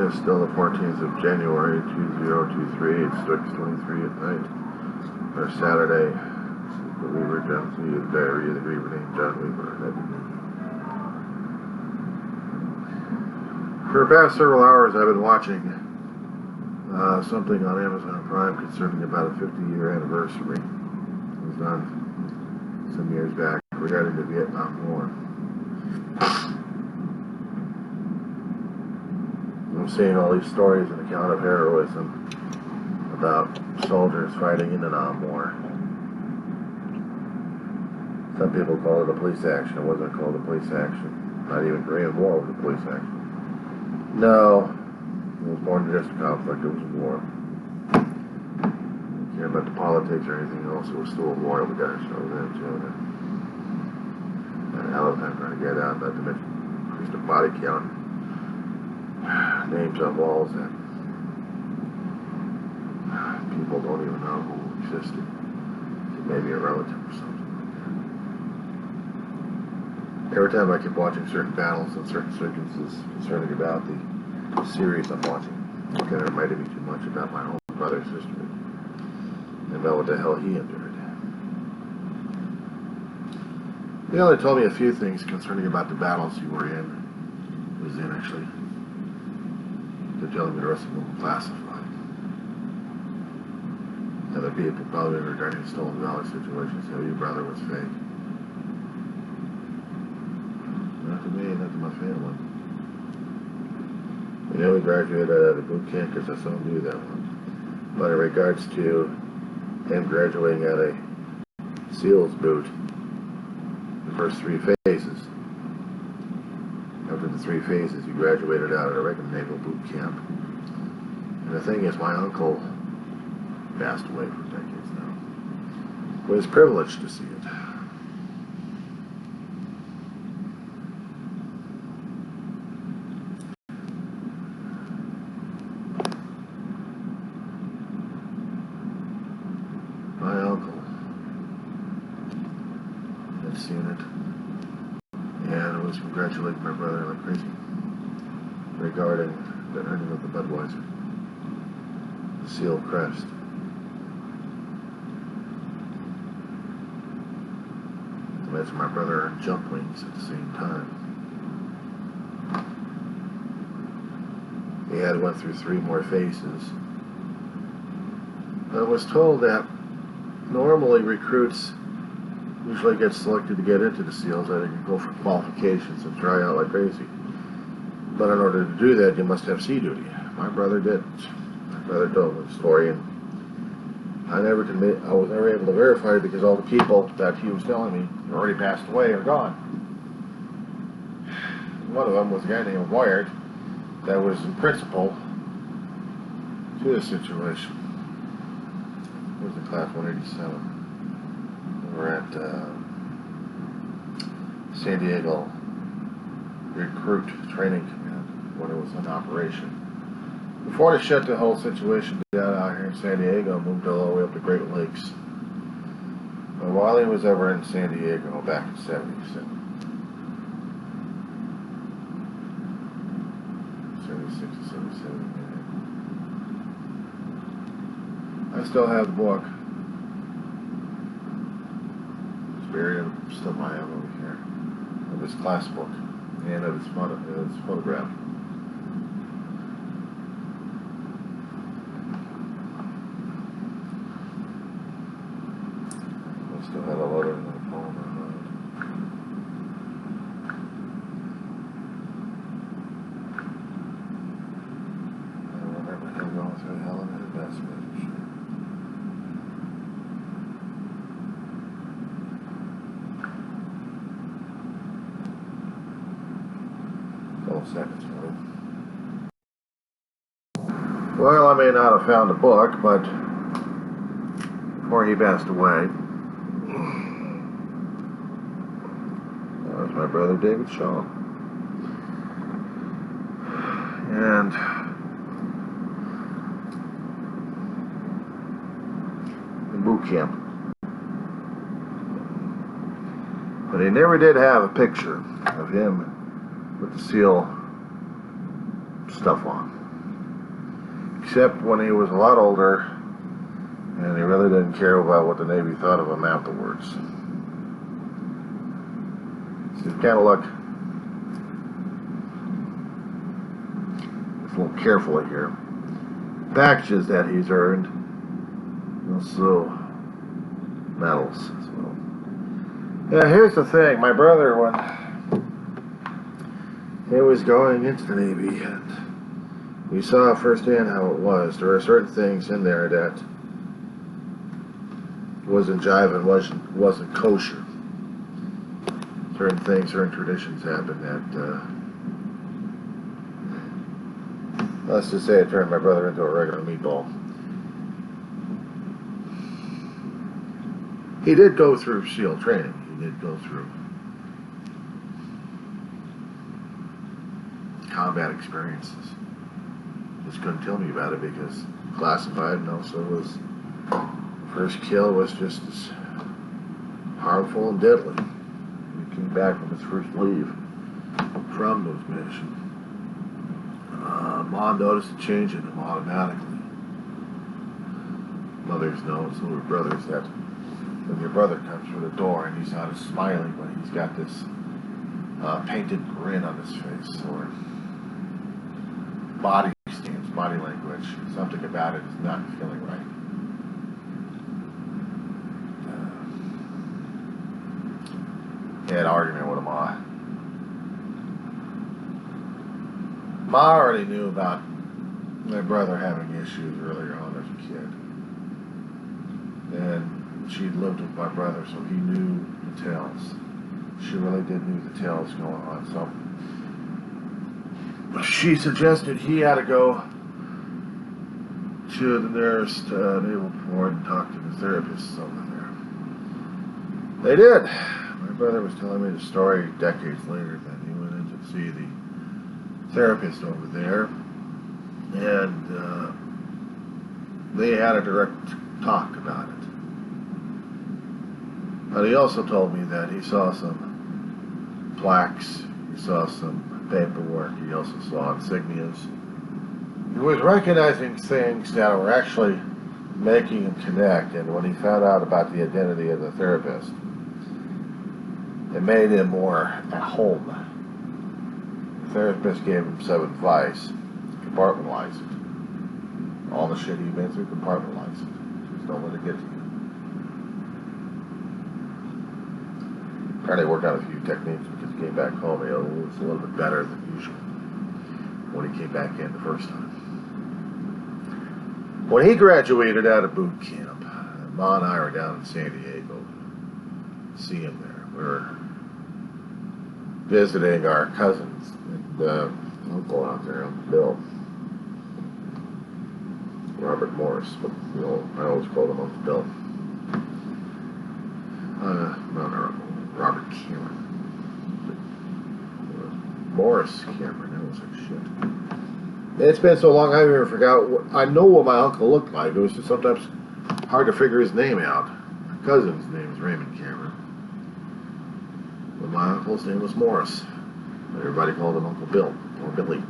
is still the 14th of January, 2023. It's 6:23 at night. Or Saturday. The Weaver John C. The diary of the Weaver named John Weaver. For the past several hours, I've been watching something on Amazon Prime concerning about a 50-year anniversary. It was done some years back regarding the Vietnam War. I'm seeing all these stories and account of heroism about soldiers fighting in the Vietnam War. Some people call it a police action. It wasn't called a police action. Not even Korean War was a police action. No, it was more than just a conflict. It was a war. Didn't care about the politics or anything else. It was still a war. We got ourselves into it. And a hell of a time trying to get out. Not to mention increase the body count. Names on walls that people don't even know who existed. Maybe a relative or something like that. Every time I keep watching certain battles and certain sequences concerning about the series I'm watching, it kind of reminded me too much about my own brother's history and about what the hell he endured. He only told me a few things concerning about the battles he was in actually. The gentleman, the rest of them were classified. Other people probably regarding the Stolen Valley situation say, your brother was fake. Not to me, not to my family. We know he graduated out of the boot camp because I saw him do that one. But in regards to him graduating out of SEAL's boot, the first 3 phases, after the 3 phases, he graduated out of a regular naval boot camp. And the thing is, my uncle passed away for decades now. It was privileged to see it. My uncle had seen it. And I was congratulating my brother like crazy regarding the earning of the Budweiser, the SEAL crest. I mentioned my brother earned jump wings at the same time. He had went through 3 more phases. I was told that normally recruits usually get selected to get into the SEALs. I think you go for qualifications and try out like crazy. But in order to do that, you must have sea duty. My brother didn't. My brother told me the story, and I was never able to verify it because all the people that he was telling me already passed away or gone. One of them was a guy named Wired that was in principal to the situation. He was in class 187. We're at San Diego Recruit Training Command when it was in operation. Before they shut the whole situation down out here in San Diego, moved all the way up to Great Lakes. But while he was ever in San Diego back in 77, 76 or 77, I still have the book. Buried in stuff I have over here of his class book and of his photograph. I still had a letter in the phone. I remember him going through hell in his investment. Seconds more. Well, I may not have found the book, but before he passed away, that was my brother David Shaw. And in boot camp. But he never did have a picture of him with the SEAL stuff on. except when he was a lot older, and he really didn't care about what the Navy thought of him afterwards. So you gotta look just a little carefully here. Packages that he's earned, also medals as well. Yeah, here's the thing. My brother, when he was going into the Navy, and we saw firsthand how it was. There were certain things in there that wasn't jive and wasn't kosher. Certain things, certain traditions happened that, let's just say it turned my brother into a regular meatball. He did go through SEAL training. He did go through combat experiences. Just couldn't tell me about it because classified, and also was first kill was just as harmful and deadly. He came back from his first leave from those missions. Mom noticed a change in him automatically. Mothers know, so do brothers, that when your brother comes through the door and he's not as smiling, but he's got this painted grin on his face, or body stance, body language, something about it is not feeling right. Had an argument with Ma. Ma already knew about my brother having issues earlier on as a kid. And she'd lived with my brother, so he knew the tales. She really did know the tales going on. So she suggested he had to go to the nearest naval port and talk to the therapists over there. They did. My brother was telling me the story decades later that he went in to see the therapist over there, and they had a direct talk about it. But he also told me that he saw some plaques, he saw some paperwork, he also saw insignias. He was recognizing things that were actually making him connect, and when he found out about the identity of the therapist, it made him more at home. The therapist gave him some advice. Compartmentalize it. All the shit he'd been through, compartmentalize it. Just don't let it get to you. Apparently worked out a few techniques because he came back home. It was a little bit better than usual when he came back in the first time. When he graduated out of boot camp, Ma and I were down in San Diego to see him there. We were visiting our cousins and uncle out there, Uncle Bill. Robert Morris, but you know, I always called him Uncle Bill. No, Robert Cameron. Morris Cameron, that was like shit. It's been so long I've even forgot. I know what my uncle looked like. It was just sometimes hard to figure his name out. My cousin's name is Raymond Cameron. But my uncle's name was Morris. Everybody called him Uncle Bill, or Billy.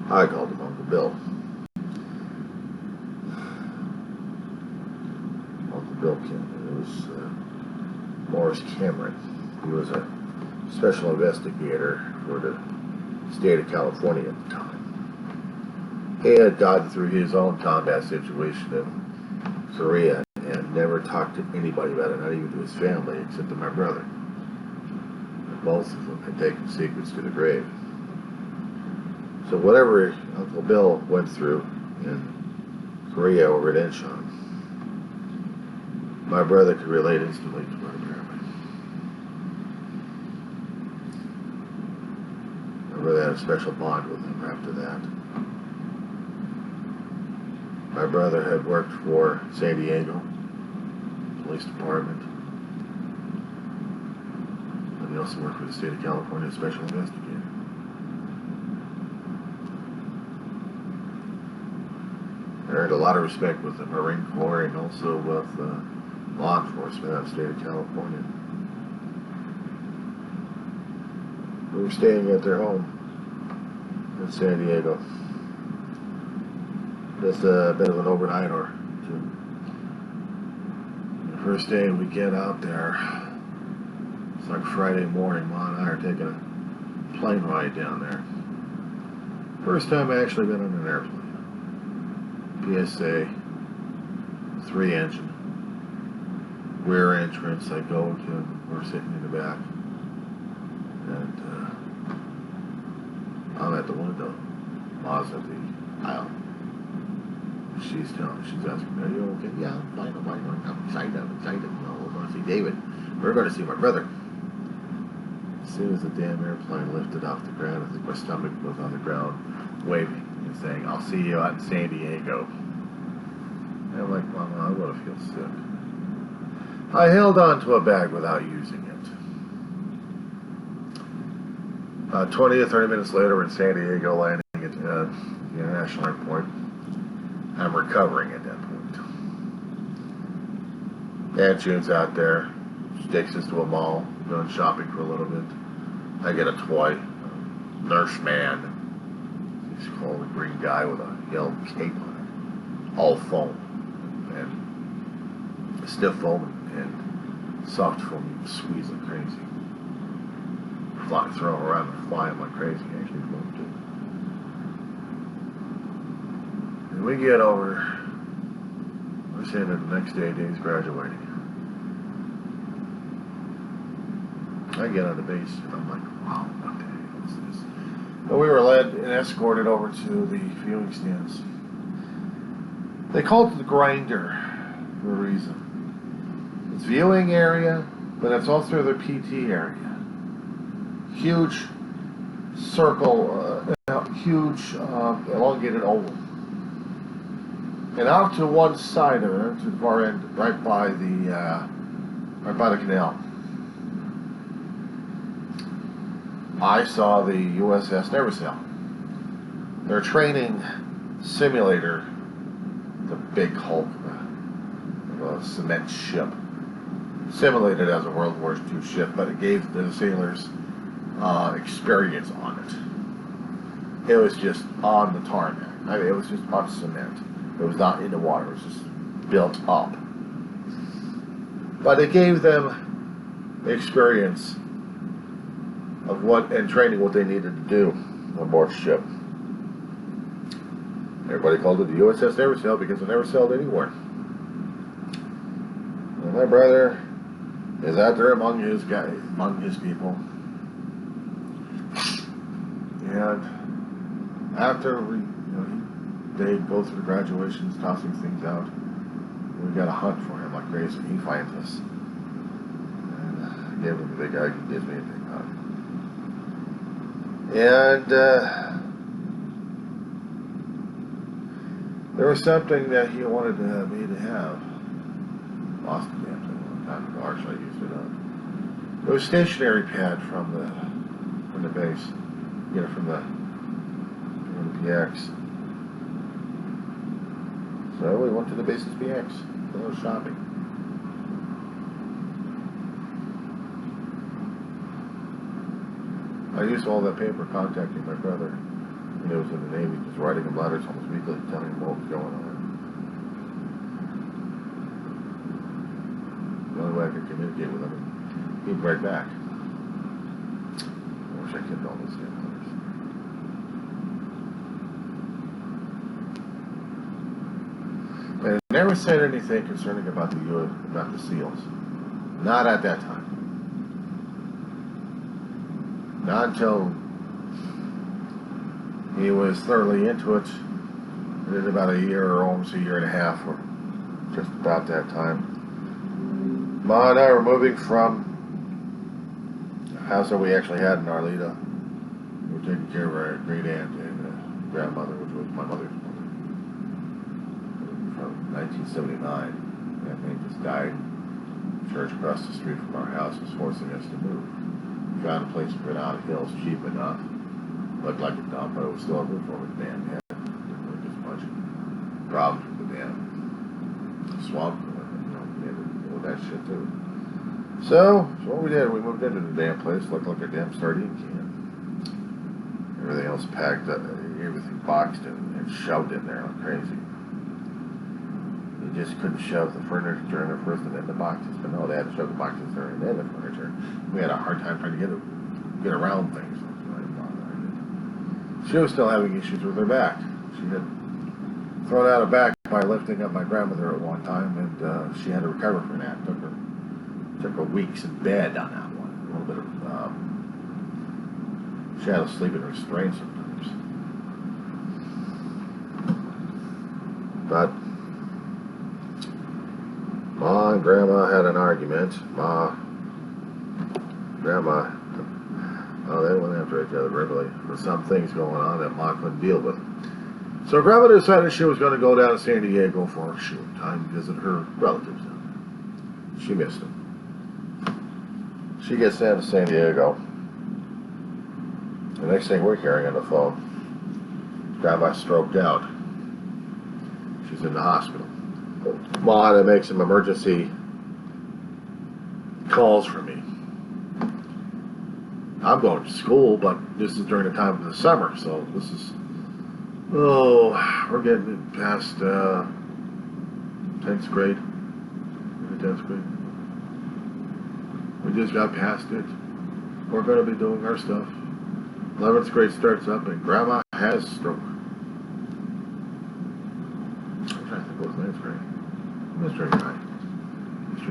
I called him Uncle Bill. Uncle Bill Cameron. It was Morris Cameron. He was a special investigator for the state of California at the time. He had gotten through his own combat situation in Korea and never talked to anybody about it, not even to his family, except to my brother. Both of them had taken secrets to the grave. So whatever Uncle Bill went through in Korea over at Incheon, my brother could relate instantly to my family. My brother had a special bond with him after that. My brother had worked for San Diego Police Department. He also worked for the state of California Special Investigator. I earned a lot of respect with the Marine Corps and also with law enforcement out of the state of California. We were staying at their home in San Diego. Just a bit of an overnighter. The first day we get out there, it's like Friday morning. Ma and I are taking a plane ride down there. First time I actually been on an airplane. PSA, 3-engine. Rear entrance, I go to, we're sitting in the back. And I'm at the window. Ma's at the aisle. She's asking me, are you okay? Yeah, I'm fine, I'm excited. You know, we're going to see David. We're going to see my brother. As soon as the damn airplane lifted off the ground, I think my stomach was on the ground, waving and saying, I'll see you out in San Diego. And I'm like, Mama, I'm going to feel sick. I held on to a bag without using it. 20 or 30 minutes later, we're in San Diego, landing at the International Airport. I'm recovering at that point. Aunt June's out there. She takes us to a mall, going shopping for a little bit. I get a toy, Nurse Man. He's called a green guy with a yellow cape on it. All foam. And stiff foam and soft foam. You squeeze like crazy. Throw around and flying like crazy. Actually, foam too. And we get over. We're saying that the next day, Dave's graduating. I get on the base and I'm like, wow, what the hell is this? But we were led and escorted over to the viewing stands. They call it the grinder for a reason. It's viewing area, but it's also their PT area. Huge circle, huge elongated oval. And out to one side of it, to the far end, right by the canal, I saw the USS Never Sail. Their training simulator, the big hulk of a cement ship, simulated as a World War II ship, but it gave the sailors experience on it. It was just on the tarmac. I mean, it was just on cement. It was not in the water. It was just built up. But it gave them experience of what and training what they needed to do on board ship. Everybody called it the USS Never Sail because it never sailed anywhere. And my brother is out there among his guys, among his people. And after they go through graduations, tossing things out, we got a hunt for him like crazy. He finds us. And I gave him the big hug. He gives me a big hug. And there was something that he wanted me to have. Lost the damn thing a long time ago. Actually, I used it up. It was a stationary pad from the base. You know, from the PX. So we went to the base's PX. A little shopping. I used all that paper contacting my brother when he was in the Navy, just writing him letters almost weekly, telling him what was going on. The only way I could communicate with him, he'd write back. I wish I kept all those damn letters. And it never said anything concerning about the SEALs. Not at that time. Not until he was thoroughly into it. And in about a year or almost a year and a half, or just about that time, Ma and I were moving from the house that we actually had in Arleta. We were taking care of our great aunt and grandmother, which was my mother's mother, from 1979. That man just died. The church across the street from our house was forcing us to move. We found a place to rent out of hills cheap enough. Looked like a dump, but it was still a roof over the dam. Yeah, didn't really get much problems with the dam. Swamp, we had to deal with that shit too. So what we did, we moved into the damn place. Looked like a damn sardine can. Everything else packed up, everything boxed and shoved in there like crazy. They just couldn't shove the furniture in there first and then the boxes. But no, they had to shove the boxes there and then the furniture. We had a hard time trying to get around things. She was still having issues with her back. She had thrown out her back by lifting up my grandmother at one time, and she had to recover from that. Took her weeks in bed on that one. A little bit of she had to sleep in restraint sometimes. But Ma and Grandma had an argument. Grandma, oh, they went after each other regularly for some things going on that Ma couldn't deal with. So Grandma decided she was going to go down to San Diego for a short time to visit her relatives. She missed them. She gets down to San Diego. The next thing we're hearing on the phone, Grandma stroked out. She's in the hospital. Ma had to make some emergency calls for me. I'm going to school, but this is during the time of the summer, so this is, we're getting past 10th grade. 10th grade. We just got past it. We're going to be doing our stuff. 11th grade starts up, and Grandma has stroke. I'm trying to think what was 9th grade. It was junior high. Let's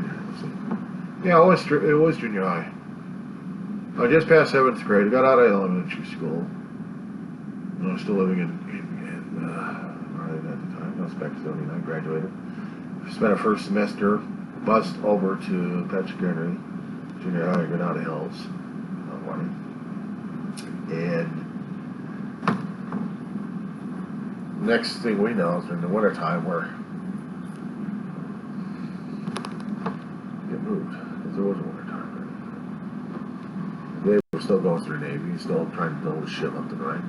see. Yeah, it was junior high. I just passed 7th grade. I got out of elementary school. I was still living in Raleigh at the time. I was back to 79. Graduated. Spent a first semester. Bused over to Patrick Henry Junior High in Granada Hills. And next thing we know is in the wintertime we're get moved because there was a wintertime. They were still going through Navy, still trying to build a ship up to the right.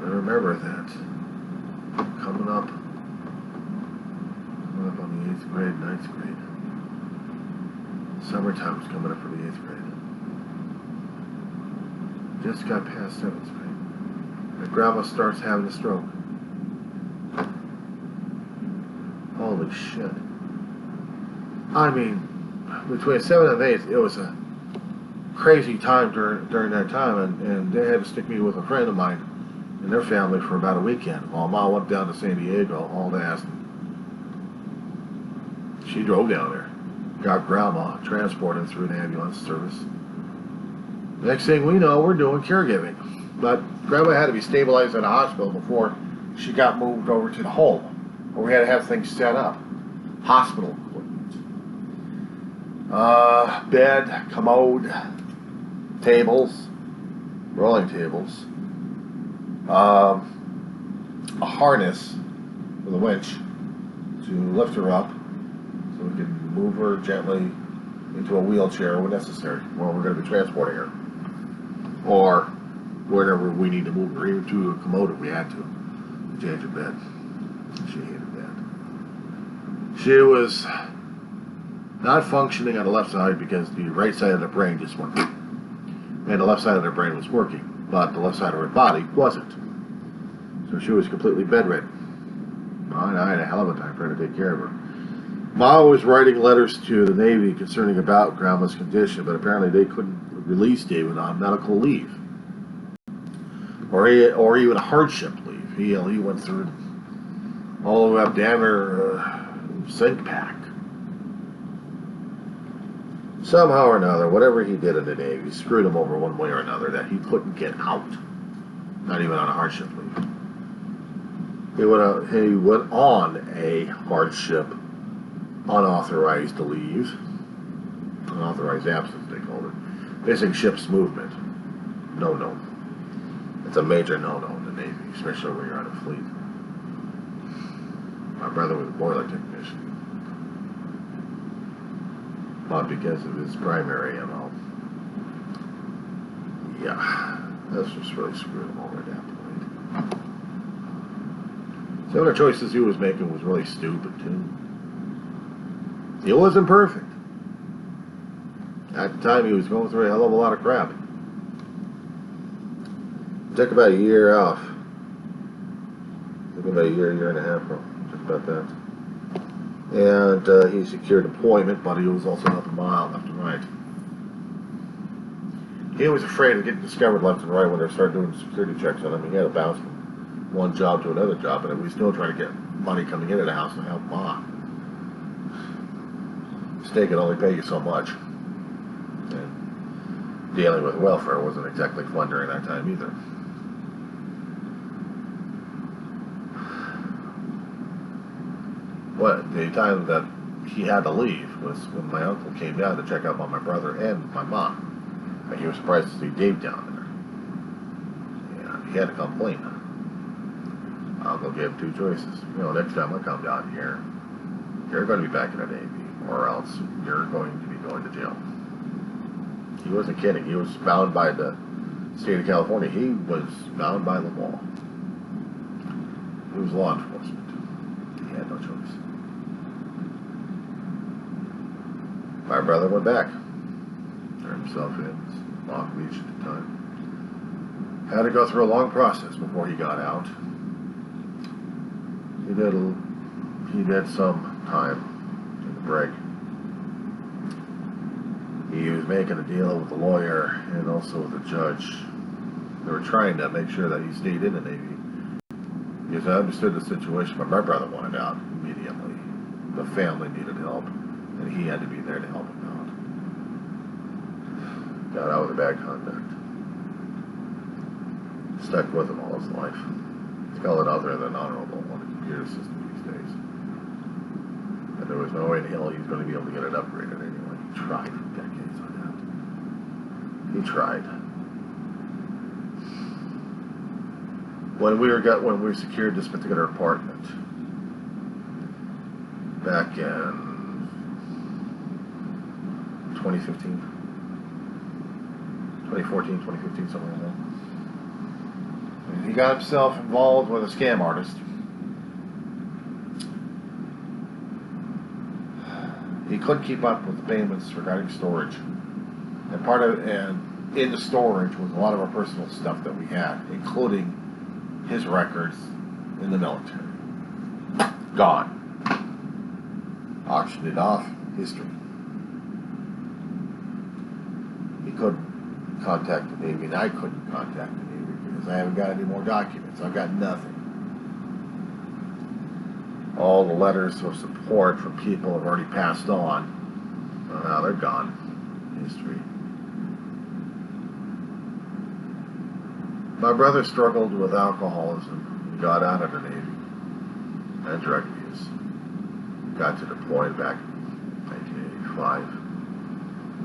I remember that coming up on the 8th grade, 9th grade. Summertime was coming up for the 8th grade. Just got past 7th grade. And Grandma starts having a stroke. Holy shit. I mean, between 7th and 8th, it was a crazy time during that time, and they had to stick me with a friend of mine and their family for about a weekend while Ma went down to San Diego, all that. She drove down there. Got Grandma transported through an ambulance service. Next thing we know, we're doing caregiving. But Grandma had to be stabilized in a hospital before she got moved over to the home, where we had to have things set up. Hospital equipment. Bed, commode, tables, rolling tables, a harness with a winch to lift her up so we can move her gently into a wheelchair when necessary, when we're going to be transporting her. Or wherever we need to move her, even to a commode if we had to change her bed. She hated that. She was not functioning on the left side because the right side of the brain just went, and the left side of her brain was working, but the left side of her body wasn't. So she was completely bedridden. I had a hell of a time trying to take care of her. Ma was writing letters to the Navy concerning about Grandma's condition, but apparently they couldn't release David on medical leave, or even a hardship leave. He went through all the way up damn near sink pack. Somehow or another, whatever he did in the Navy screwed him over one way or another that he couldn't get out, not even on a hardship leave. He went on a hardship unauthorized leave, unauthorized absence they called it, missing ship's movement. No. It's a major no-no in the Navy, especially when you're on a fleet. My brother was a boiler technician, not because of his primary MO. Yeah, that's just really screwed him over at that point. Some of the choices he was making was really stupid too. He wasn't perfect. At the time, he was going through a hell of a lot of crap. Took about a year off about a year and a half, just about that. And he secured employment, but he was also nothing mild left and right. He was afraid of getting discovered left and right when they started doing security checks on him. He had to bounce from one job to another job, and we still trying to get money coming into the house to help mom. State could only pay you so much. And dealing with welfare wasn't exactly fun during that time either. What the time that he had to leave was when my uncle came down to check up on my brother and my mom. And he was surprised to see Dave down there. And he had to come clean. Uncle gave him two choices. Next time I come down here, you're going to be back in the Navy, or else you're going to be going to jail. He wasn't kidding. He was bound by the state of California. He was bound by the law. He was law enforcement. He had no choice. My brother went back. Turned himself in. Long Beach at the time. Had to go through a long process before he got out. He did some time in the brig. He was making a deal with the lawyer and also with the judge. They were trying to make sure that he stayed in the Navy. Because I understood the situation, but my brother wanted out immediately. The family needed help, and he had to be there to help him out. Got out with a bad conduct. Stuck with him all his life. It's called it other than honorable on the computer system these days. And there was no way in hell he was going to be able to get it upgraded anyway. He tried for decades on that. He tried. When we secured this particular apartment back in 2015, 2015, somewhere like that. And he got himself involved with a scam artist. He couldn't keep up with the payments regarding storage. And in the storage was a lot of our personal stuff that we had, including his records in the military. Gone. Auctioned it off. History. He couldn't contact the Navy, and I couldn't contact the Navy because I haven't got any more documents. I've got nothing. All the letters of support from people have already passed on. Well, now they're gone. History. My brother struggled with alcoholism. He got out of the Navy and drug abuse. Got to deploy back in 1985.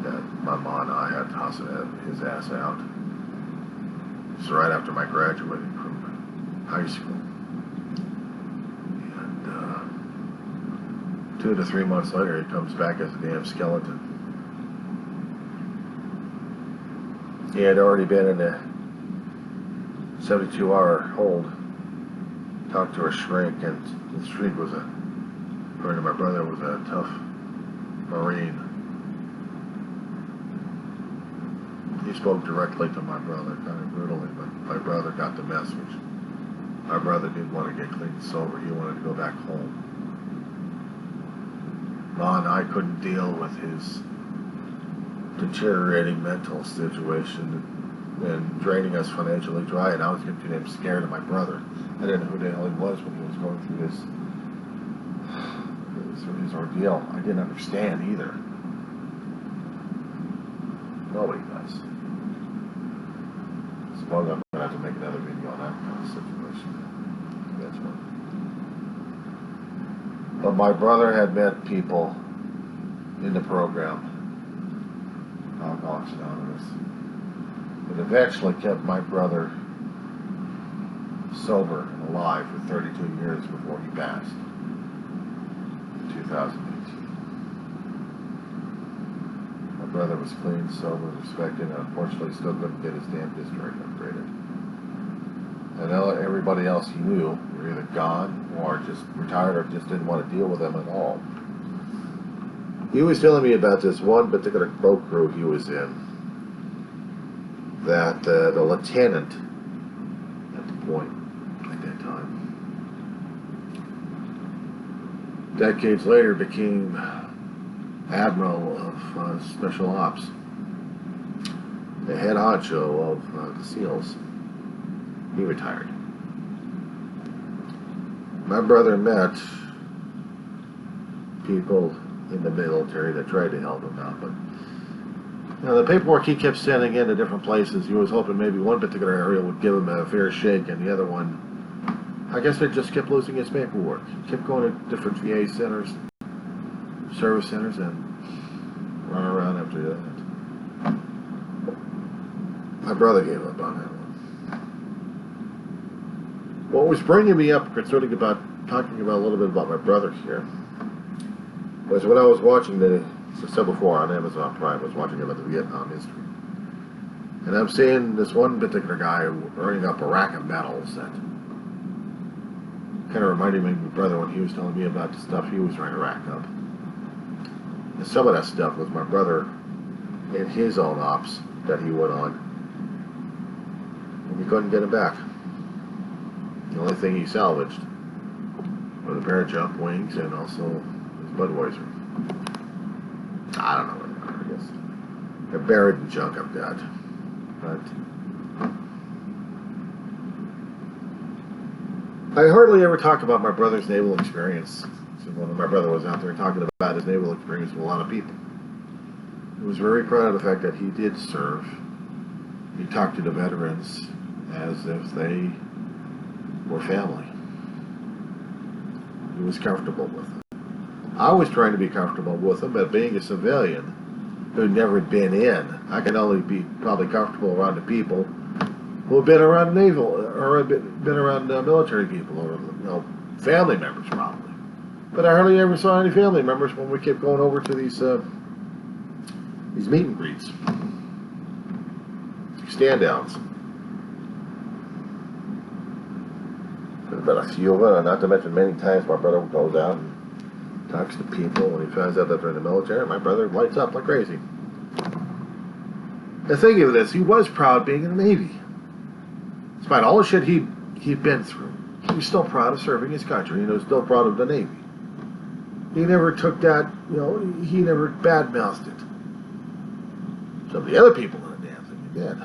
That my mom and I had to hustle his ass out. It's right after my graduating from high school. And 2 to 3 months later, he comes back as a damn skeleton. He had already been in a 72-hour hold. Talked to a shrink, and the shrink was according to my brother, was a tough Marine. He spoke directly to my brother, kind of brutally, but my brother got the message. My brother didn't want to get clean and sober. He wanted to go back home. Ma and I couldn't deal with his deteriorating mental situation and draining us financially dry, and I was getting too damn scared of my brother. I didn't know who the hell he was when he was going through his ordeal. I didn't understand either. Nobody does. I suppose I'm going to have to make another video on that kind of situation. That's one. But my brother had met people in the program, Alcoholics Anonymous, that eventually kept my brother sober and alive for 32 years before he passed in 2018. My brother was clean, sober, respected, and unfortunately still couldn't get his damn discharge upgraded. And everybody else he knew were either gone or just retired or just didn't want to deal with them at all. He was telling me about this one particular boat crew he was in, that the lieutenant at the point at that time decades later became Admiral of Special Ops, the head honcho of the SEALs. He retired. My brother met people in the military that tried to help him out, but the paperwork he kept sending in to different places, he was hoping maybe one particular area would give him a fair shake, and the other one, I guess they just kept losing his paperwork. He kept going to different VA centers, service centers, and running around after that. My brother gave up on that one. What was bringing me up concerning about talking about a little bit about my brother here was when I was watching as I said before, on Amazon Prime, I was watching about the Vietnam history. And I'm seeing this one particular guy earning up a rack of medals that kind of reminded me of my brother when he was telling me about the stuff he was trying to rack up. And some of that stuff was my brother in his own ops that he went on. And he couldn't get it back. The only thing he salvaged was a pair of jump wings and also his Budweiser. I don't know what they are, I guess. They're buried in junk I've got. But I hardly ever talk about my brother's naval experience. So when my brother was out there talking about his naval experience with a lot of people, he was very proud of the fact that he did serve. He talked to the veterans as if they were family. He was comfortable with them. I was trying to be comfortable with them, but being a civilian who'd never been in, I can only be probably comfortable around the people who have been around naval or been around military people or family members probably. But I hardly ever saw any family members when we kept going over to these meet and greets, stand-downs. There's been a few of them, not to mention many times my brother goes out and talks to people when he finds out that they're in the military. My brother lights up like crazy. The thing of this, he was proud being in the Navy. Despite all the shit he'd been through, he was still proud of serving his country, and he was still proud of the Navy. He never took that, he never bad-mouthed it. Some of the other people in the damn thing he did.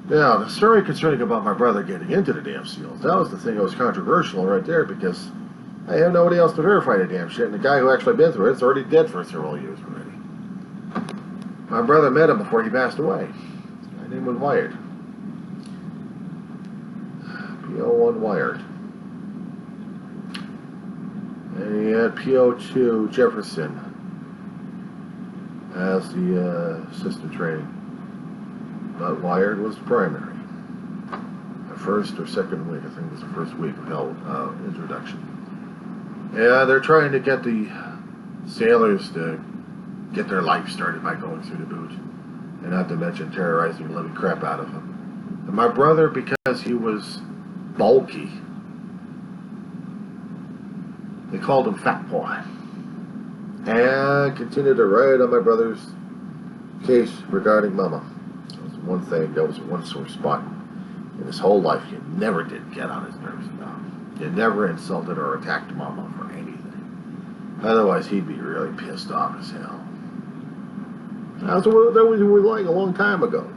Now, the story concerning about my brother getting into the damn SEALs, that was the thing that was controversial right there, because I have nobody else to verify the damn shit, and the guy who actually been through it's already dead for several years already. My brother met him before he passed away. His name was Wired. PO1 Wired. And he had PO2 Jefferson as the assistant training. But Wired was the primary. The first or second week, I think it was the first week of introduction. Yeah, they're trying to get the sailors to get their life started by going through the boot. And not to mention terrorizing the living crap out of them. And my brother, because he was bulky, they called him Fat Boy. And continued to ride on my brother's case regarding Mama. That was one thing, that was one sore spot in his whole life. He never did get on his nerves enough. He never insulted or attacked Mama for anything. Otherwise, he'd be really pissed off as hell. That was like a long time ago.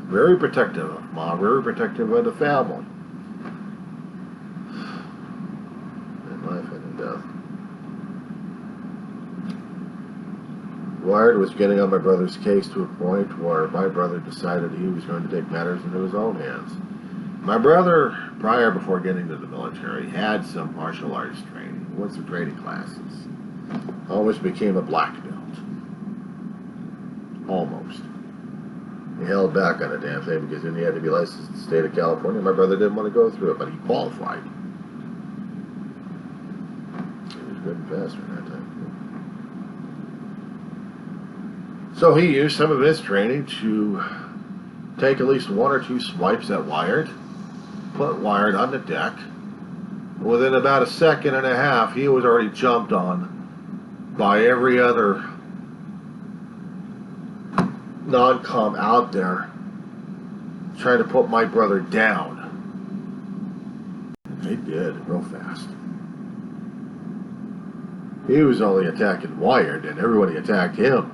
Very protective of Mom, very protective of the family. In life and in death. Wired was getting on my brother's case to a point where my brother decided he was going to take matters into his own hands. My brother, before getting to the military, had some martial arts training. He went through training classes. Almost became a black belt. Almost. He held back on the damn thing because then he had to be licensed in the state of California. My brother didn't want to go through it, but he qualified. He was good and fast for that time. So he used some of his training to take at least one or two swipes at Wired, put Wired on the deck. Within about a second and a half, he was already jumped on by every other non-com out there trying to put my brother down. They did, real fast. He was only attacking Wired, and everybody attacked him,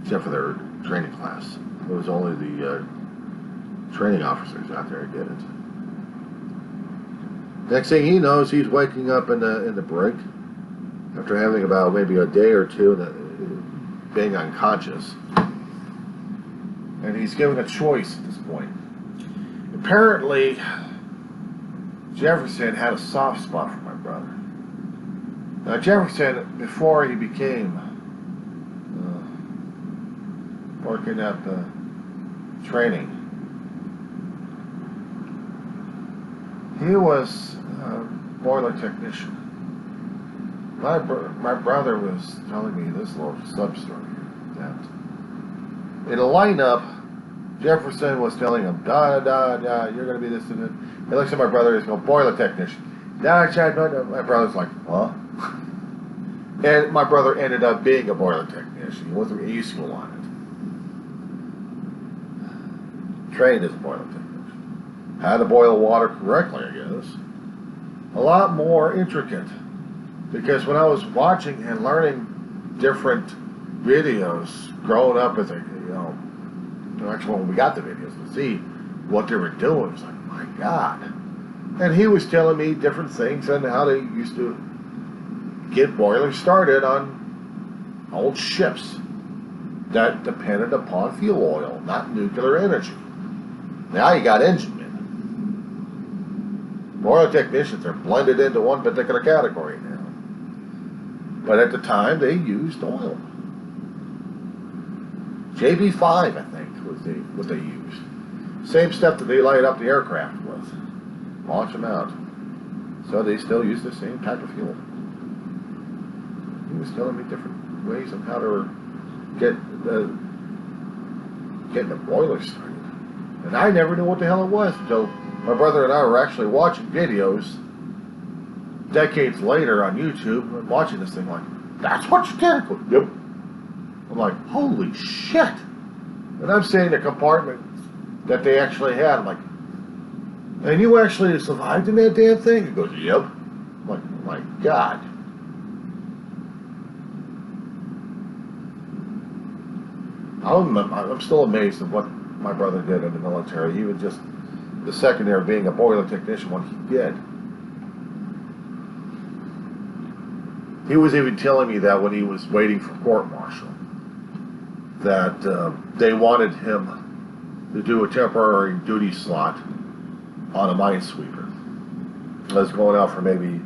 except for their training class. It was only the training officers out there who did it. Next thing he knows, he's waking up in the break after having about maybe a day or two being unconscious. And he's given a choice at this point. Apparently, Jefferson had a soft spot for my brother. Now, Jefferson, before he became working at the training, he was a boiler technician. My brother was telling me this little sub-story that in a lineup, Jefferson was telling him, da da da, you're going to be this and that. He looks at my brother, he's going, boiler technician. My brother's like, huh? And my brother ended up being a boiler technician. He went through E school on it. Trained as a boiler technician. How to boil water correctly, I guess. A lot more intricate. Because when I was watching and learning different videos, growing up as a, actually when we got the videos to see what they were doing, it was like, my God. And he was telling me different things and how they used to get boilers started on old ships that depended upon fuel oil, not nuclear energy. Now you got engine men. Boiler technicians are blended into one particular category now. But at the time, they used oil. JB5, I think, was what they used. Same stuff that they light up the aircraft with. Launch them out. So they still use the same type of fuel. He was telling me different ways of how to get the boiler started. And I never knew what the hell it was until my brother and I were actually watching videos decades later on YouTube and watching this thing like, that's what you did? Yep. I'm like, holy shit. And I'm seeing the compartment that they actually had. I'm like, and you actually survived in that damn thing? He goes, yep. I'm like, oh my God. I'm still amazed at what my brother did in the military. He was just the secondary being a boiler technician, what he did. He was even telling me that when he was waiting for court-martial, that they wanted him to do a temporary duty slot on a minesweeper. I was going out for maybe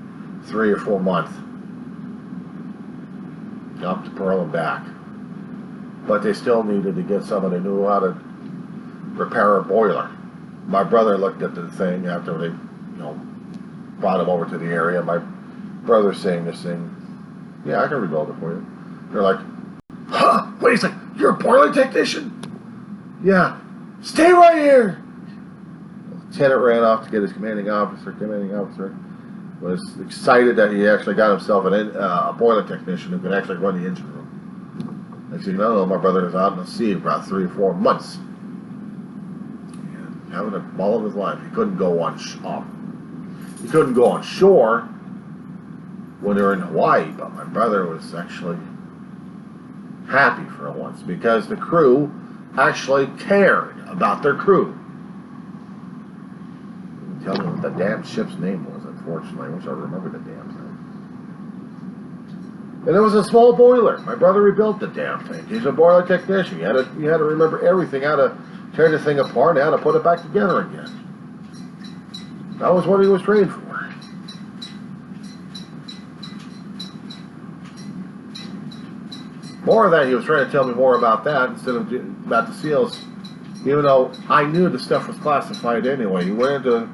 3 or 4 months, up to Pearl and back. But they still needed to get someone who knew how to repair a boiler. My brother looked at the thing after they, brought him over to the area. My brother's saying this thing, yeah, I can rebuild it for you. They're like, huh? Wait a second, you're a boiler technician? Yeah. Stay right here! Lieutenant ran off to get his commanding officer. Commanding officer was excited that he actually got himself a boiler technician who could actually run the engine room. Next thing you know, my brother was out in the sea for about 3 or 4 months. And having a ball of his life. He couldn't go on shore when they were in Hawaii, but my brother was actually happy for once because the crew actually cared about their crew. Tell me what the damn ship's name was, unfortunately. I wish I remembered the damn thing. And it was a small boiler. My brother rebuilt the damn thing. He's a boiler technician. You had to remember everything, how to tear the thing apart and how to put it back together again. That was what he was trained for. More of that, he was trying to tell me more about that instead of about the SEALs. Even though I knew the stuff was classified anyway. He went into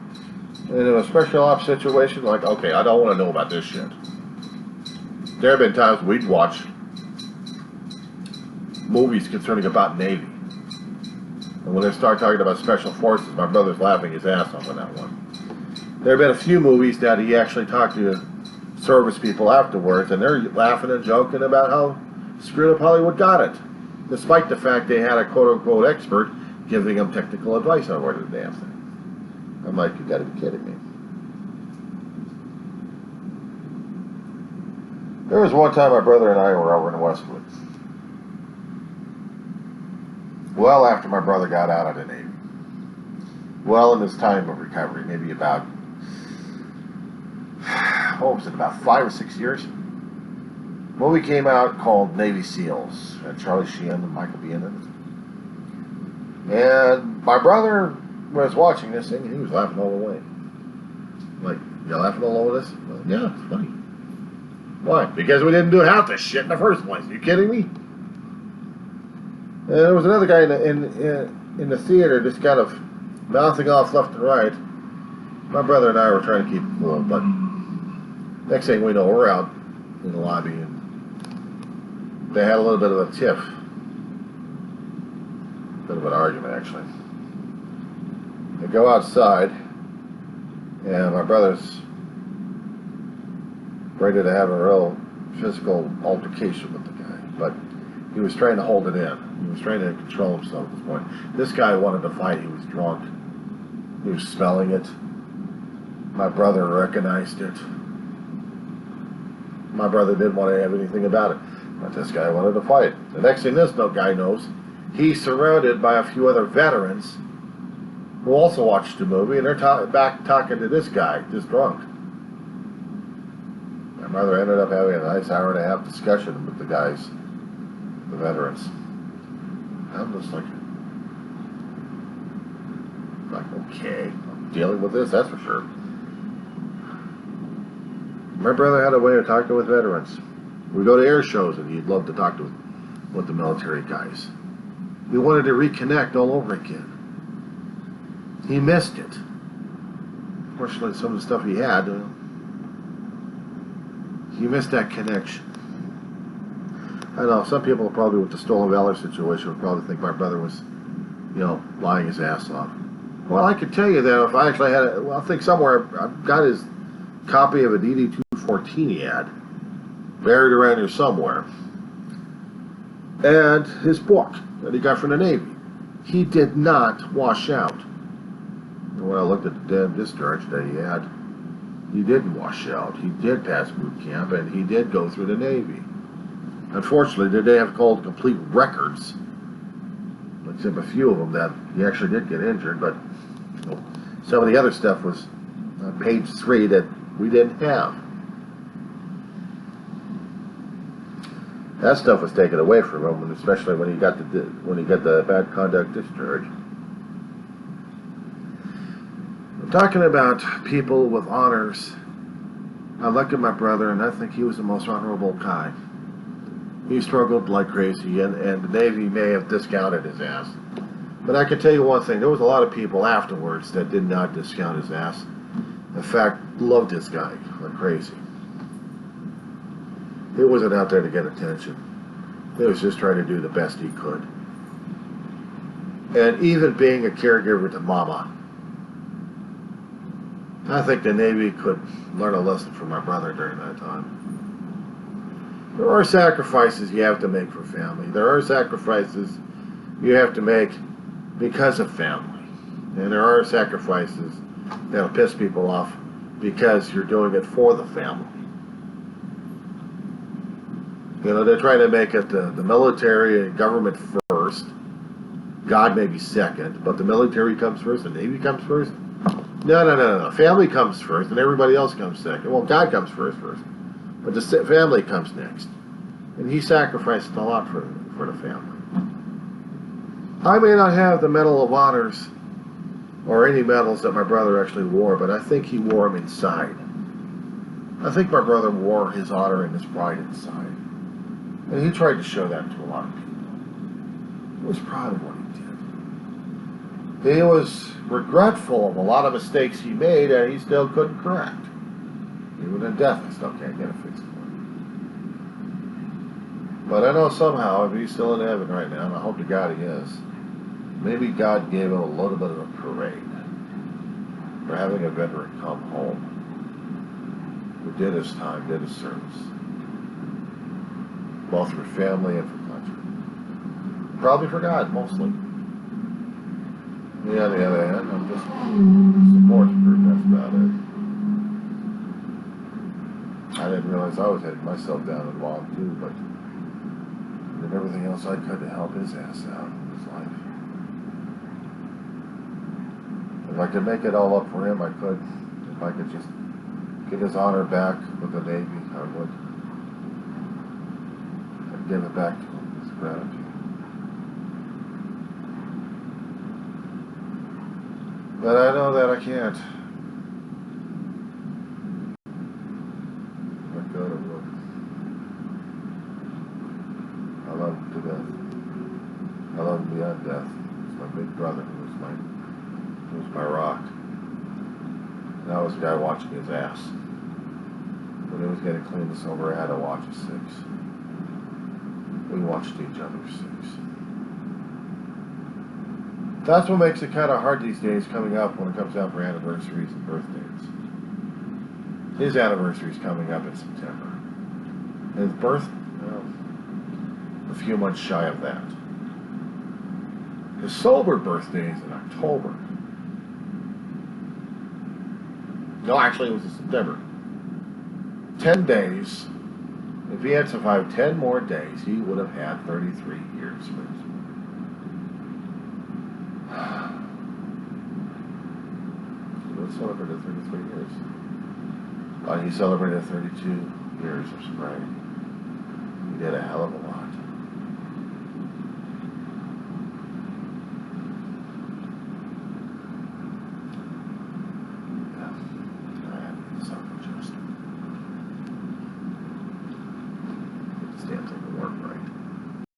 a special ops situation like, okay, I don't want to know about this shit. There have been times we'd watch movies concerning about Navy. And when they start talking about special forces, my brother's laughing his ass off on that one. There have been a few movies that he actually talked to service people afterwards, and they're laughing and joking about how screwed up Hollywood got it, despite the fact they had a quote-unquote expert giving them technical advice on where to the damn thing. I'm like, you gotta be kidding me. There was one time my brother and I were over in Westwood. Well after my brother got out of the Navy. Well in his time of recovery, maybe about, what was it, about 5 or 6 years? A movie came out called Navy SEALs. Had Charlie Sheen and Michael Biehn in it. And my brother was watching this thing and he was laughing all the way. Like, you laughing all over this? Well, yeah, it's funny. Why? Because we didn't do half this shit in the first place. Are you kidding me? And there was another guy in the theater just kind of bouncing off left and right. My brother and I were trying to keep it cool, but next thing we know, we're out in the lobby and they had a little bit of a tiff. A bit of an argument, actually. They go outside and my brother's ready to have a real physical altercation with the guy, but he was trying to hold it in. He was trying to control himself at this point. This guy wanted to fight. He was drunk. He was smelling it. My brother recognized it. My brother didn't want to have anything about it, but this guy wanted to fight. The next thing this guy knows, he's surrounded by a few other veterans who also watched the movie, and they're back talking to this guy, just drunk. My brother ended up having a nice hour-and-a-half discussion with the guys, the veterans. I'm just like, okay, I'm dealing with this, that's for sure. My brother had a way of talking with veterans. We go to air shows and he'd love to talk with the military guys. He wanted to reconnect all over again. He missed it. Fortunately, some of the stuff he had, he missed that connection. I know some people probably with the Stolen Valor situation would probably think my brother was, lying his ass off. Well, I could tell you that if I actually had it, well, I think somewhere I've got his copy of a DD-214 he had buried around here somewhere, and his book that he got from the Navy. He did not wash out. And when I looked at the damn discharge that he had, he didn't wash out. He did pass boot camp, and he did go through the Navy. Unfortunately, they have called complete records, except a few of them that he actually did get injured, but some of the other stuff was on page 3 that we didn't have. That stuff was taken away from him, especially when he got the bad conduct discharge. I'm talking about people with honors. I look at my brother, and I think he was the most honorable guy. He struggled like crazy, and the Navy may have discounted his ass. But I can tell you one thing, there was a lot of people afterwards that did not discount his ass. In fact, loved this guy like crazy. He wasn't out there to get attention. He was just trying to do the best he could. And even being a caregiver to Mama, I think the Navy could learn a lesson from my brother during that time. There are sacrifices you have to make for family. There are sacrifices you have to make because of family. And there are sacrifices that'll piss people off because you're doing it for the family. They're trying to make it the military and government first. God may be second, but the military comes first, the Navy comes first. No. Family comes first, and everybody else comes second. Well, God comes first, but the family comes next. And he sacrificed a lot for the family. I may not have the Medal of Honors or any medals that my brother actually wore, but I think he wore them inside. I think my brother wore his honor and his pride inside. And he tried to show that to a lot of people. He was proud of what he did. He was regretful of a lot of mistakes he made and he still couldn't correct. Even in death, he still can't get it fixed for him. But I know somehow, if he's still in heaven right now, and I hope to God he is, maybe God gave him a little bit of a parade for having a veteran come home who did his time, did his service, both for family and for country. Probably for God, mostly. Yeah, on the other hand, I'm just a support group, that's about it. I didn't didn't realize I was heading myself down the wrong too, but did everything else I could to help his ass out in his life. If I could make it all up for him, I could. If I could just get his honor back with the Navy, I would. I'd give it back to him as gratitude. But I know that I can't. My God, I would. I love him to death. I love him beyond death. He's my big brother who was my rock. And I was the guy watching his ass. When he was getting clean and sober, I had to watch his six. We watched each other's six. That's what makes it kind of hard these days coming up when it comes out for anniversaries and birthdays. His anniversary's coming up in September. His birth, well, a few months shy of that. His sober birthday is in October. No, actually it was in September. 10 days. If he had survived 10 more days, he would have had 33 years. He would have celebrated 33 years. He celebrated 32 years of sobriety. He did a hell of a lot.